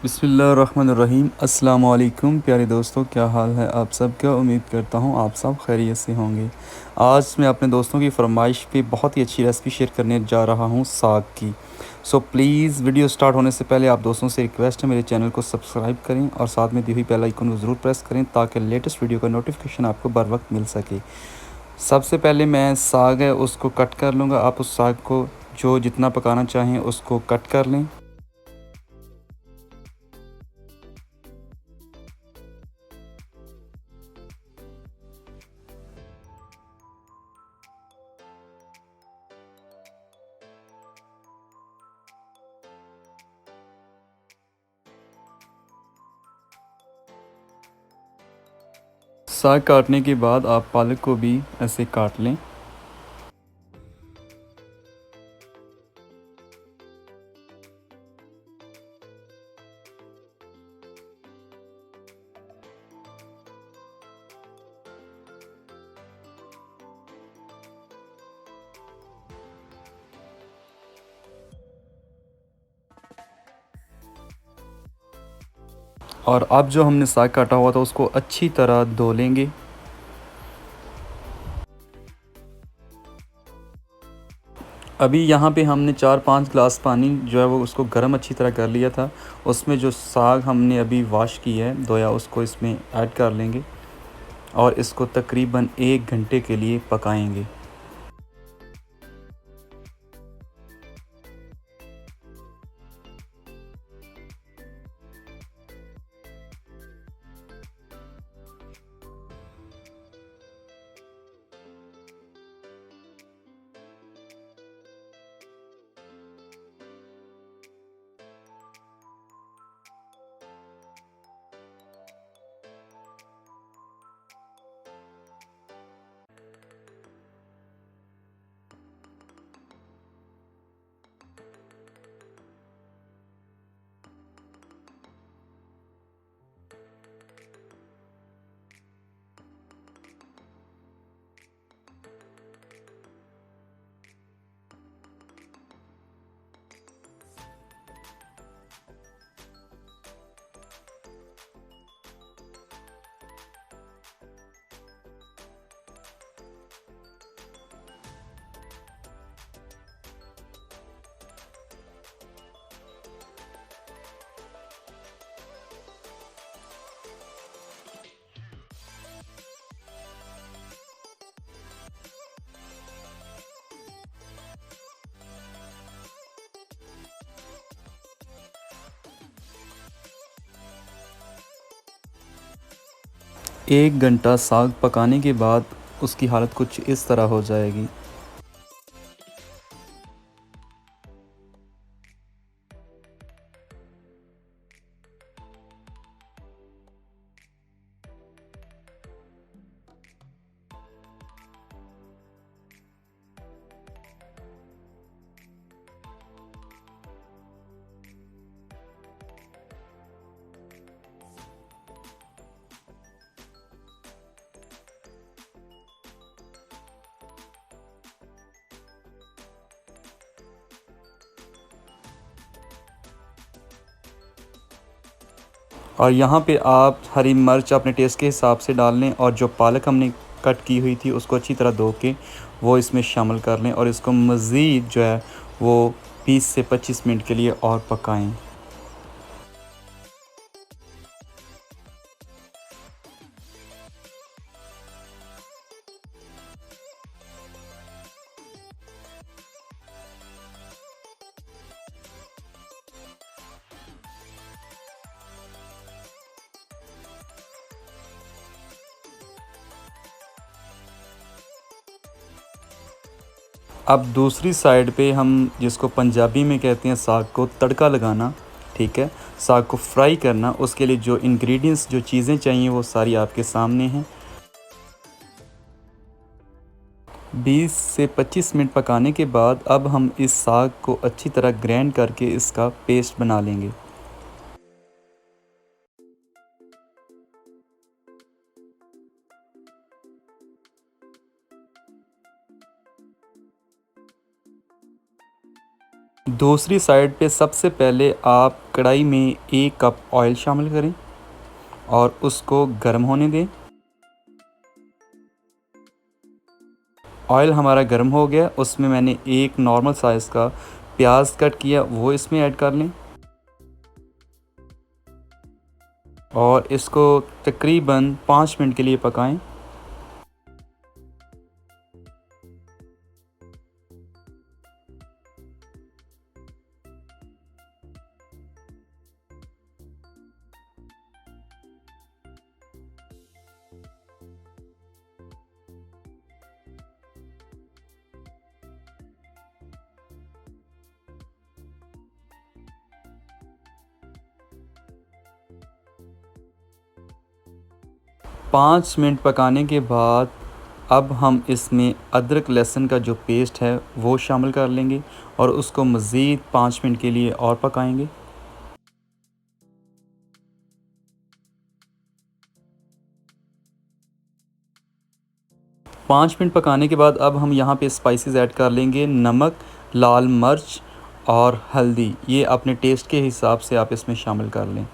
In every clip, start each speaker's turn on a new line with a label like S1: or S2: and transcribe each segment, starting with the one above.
S1: बिस्मिल्लाहिर्रहमानिर्रहीम। अस्सलाम वालेकुम प्यारे दोस्तों, क्या हाल है आप सब का। उम्मीद करता हूँ आप सब खैरियत से होंगे। आज मैं अपने दोस्तों की फरमाइश पे बहुत ही अच्छी रेसिपी शेयर करने जा रहा हूँ साग की। सो प्लीज़ वीडियो स्टार्ट होने से पहले आप दोस्तों से रिक्वेस्ट है मेरे चैनल को सब्सक्राइब करें और साथ में दी हुई बेल आइकन को ज़रूर प्रेस करें ताकि लेटेस्ट वीडियो का नोटिफिकेशन आपको बर वक्त मिल सके। सबसे पहले मैं साग है उसको कट कर लूँगा। आप उस साग को जो जितना पकाना चाहें उसको कट कर लें। साग काटने के बाद आप पालक को भी ऐसे काट लें। और अब जो हमने साग काटा हुआ था उसको अच्छी तरह धो लेंगे। अभी यहाँ पे हमने 4-5 ग्लास पानी जो है वो उसको गर्म अच्छी तरह कर लिया था। उसमें जो साग हमने अभी वॉश की है धोया उसको इसमें ऐड कर लेंगे और इसको तकरीबन 1 घंटे के लिए पकाएंगे। एक घंटा साग पकाने के बाद उसकी हालत कुछ इस तरह हो जाएगी। और यहाँ पे आप हरी मिर्च अपने टेस्ट के हिसाब से डाल लें और जो पालक हमने कट की हुई थी उसको अच्छी तरह धो के वो इसमें शामिल कर लें और इसको मज़ीद जो है वो 20 से 25 मिनट के लिए और पकाएं। अब दूसरी साइड पे हम जिसको पंजाबी में कहते हैं साग को तड़का लगाना, ठीक है, साग को फ्राई करना, उसके लिए जो इंग्रेडिएंट्स जो चीज़ें चाहिए वो सारी आपके सामने हैं। 20 से 25 मिनट पकाने के बाद अब हम इस साग को अच्छी तरह ग्राइंड करके इसका पेस्ट बना लेंगे। दूसरी साइड पे सबसे पहले आप कढ़ाई में 1 कप ऑयल शामिल करें और उसको गर्म होने दें। ऑयल हमारा गर्म हो गया, उसमें मैंने एक नॉर्मल साइज़ का प्याज कट किया वो इसमें ऐड कर लें और इसको तकरीबन 5 मिनट के लिए पकाएं। 5 मिनट पकाने के बाद अब हम इसमें अदरक लहसुन का जो पेस्ट है वो शामिल कर लेंगे और उसको मज़ीद 5 मिनट के लिए और पकाएंगे। 5 मिनट पकाने के बाद अब हम यहाँ पे स्पाइसेस ऐड कर लेंगे। नमक, लाल मिर्च और हल्दी, ये अपने टेस्ट के हिसाब से आप इसमें शामिल कर लें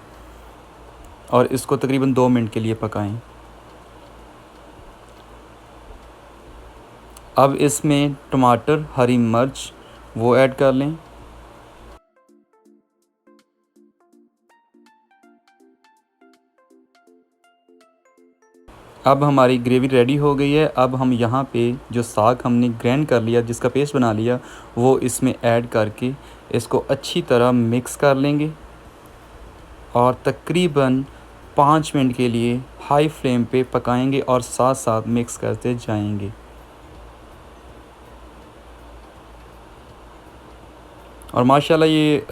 S1: और इसको तकरीबन 2 मिनट के लिए पकाएं। अब इसमें टमाटर, हरी मिर्च वो ऐड कर लें। अब हमारी ग्रेवी रेडी हो गई है। अब हम यहाँ पे जो साग हमने ग्राइंड कर लिया, जिसका पेस्ट बना लिया, वो इसमें ऐड करके इसको अच्छी तरह मिक्स कर लेंगे और तकरीबन 5 मिनट के लिए हाई फ्लेम पे पकाएंगे और साथ साथ मिक्स करते जाएंगे। और माशाल्लाह ये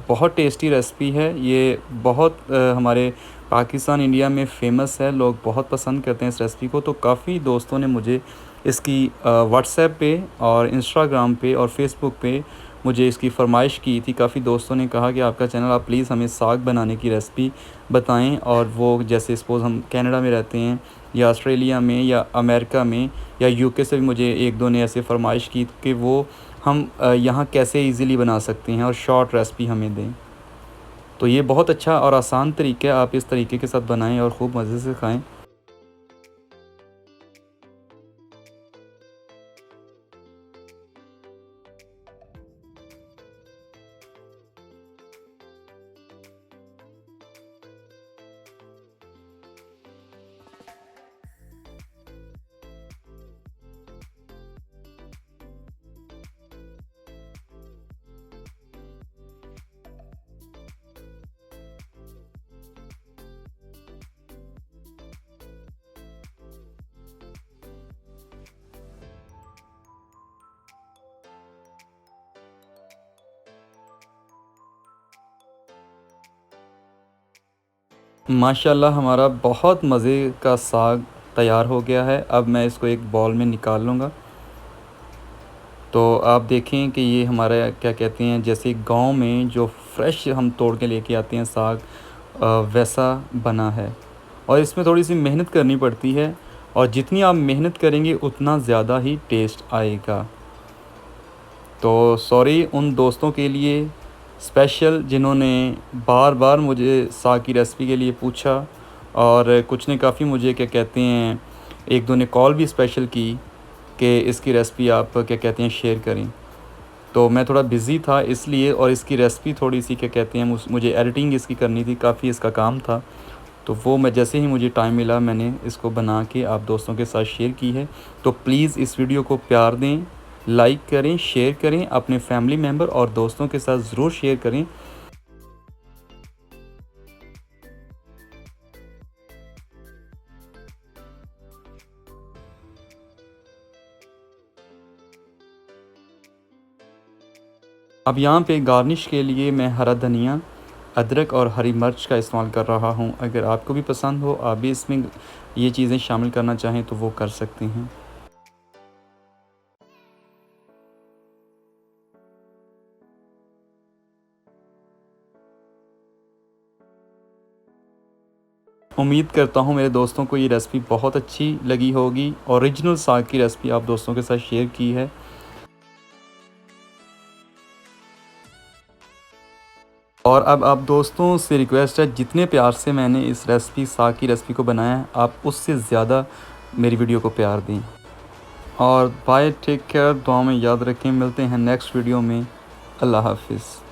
S1: बहुत टेस्टी रेसिपी है। ये बहुत हमारे पाकिस्तान, इंडिया में फ़ेमस है। लोग बहुत पसंद करते हैं इस रेसिपी को। तो काफ़ी दोस्तों ने मुझे इसकी व्हाट्सएप पे और इंस्टाग्राम पे और फ़ेसबुक पे मुझे इसकी फ़रमाइश की थी। काफ़ी दोस्तों ने कहा कि आपका चैनल, आप प्लीज़ हमें साग बनाने की रेसिपी बताएं। और वो जैसे सपोज़ हम कनाडा में रहते हैं या ऑस्ट्रेलिया में या अमेरिका में या यूके से भी मुझे 1-2 ने ऐसे फ़रमाइश की कि वो हम यहाँ कैसे ईज़िली बना सकते हैं और शॉर्ट रेसिपी हमें दें। तो ये बहुत अच्छा और आसान तरीका है, आप इस तरीके के साथ बनाएँ और खूब मज़े से खाएँ। माशाल्लाह हमारा बहुत मज़े का साग तैयार हो गया है। अब मैं इसको एक बाउल में निकाल लूँगा। तो आप देखें कि ये हमारा क्या कहते हैं, जैसे गांव में जो फ्रेश हम तोड़ के लेके आते हैं साग, वैसा बना है। और इसमें थोड़ी सी मेहनत करनी पड़ती है और जितनी आप मेहनत करेंगे उतना ज़्यादा ही टेस्ट आएगा। तो सॉरी उन दोस्तों के लिए स्पेशल जिन्होंने बार बार मुझे साग की रेसिपी के लिए पूछा और कुछ ने काफ़ी मुझे क्या कहते हैं, 1-2 ने कॉल भी स्पेशल की कि इसकी रेसिपी आप क्या कहते हैं शेयर करें। तो मैं थोड़ा बिज़ी था इसलिए, और इसकी रेसिपी थोड़ी सी क्या कहते हैं मुझे एडिटिंग इसकी करनी थी, काफ़ी इसका काम था। तो वो मैं जैसे ही मुझे टाइम मिला मैंने इसको बना के आप दोस्तों के साथ शेयर की है। तो प्लीज़ इस वीडियो को प्यार दें, लाइक करें, शेयर करें, अपने फैमिली मेम्बर और दोस्तों के साथ ज़रूर शेयर करें। अब यहाँ पे गार्निश के लिए मैं हरा धनिया, अदरक और हरी मिर्च का इस्तेमाल कर रहा हूँ। अगर आपको भी पसंद हो, आप भी इसमें ये चीज़ें शामिल करना चाहें तो वो कर सकते हैं। उम्मीद करता हूँ मेरे दोस्तों को ये रेसिपी बहुत अच्छी लगी होगी। ओरिजिनल साग की रेसिपी आप दोस्तों के साथ शेयर की है। और अब आप दोस्तों से रिक्वेस्ट है, जितने प्यार से मैंने इस रेसिपी साग की रेसिपी को बनाया है, आप उससे ज़्यादा मेरी वीडियो को प्यार दें। और बाय, टेक केयर, दुआ में याद रखें। मिलते हैं नेक्स्ट वीडियो में। अल्लाह हाफिज़।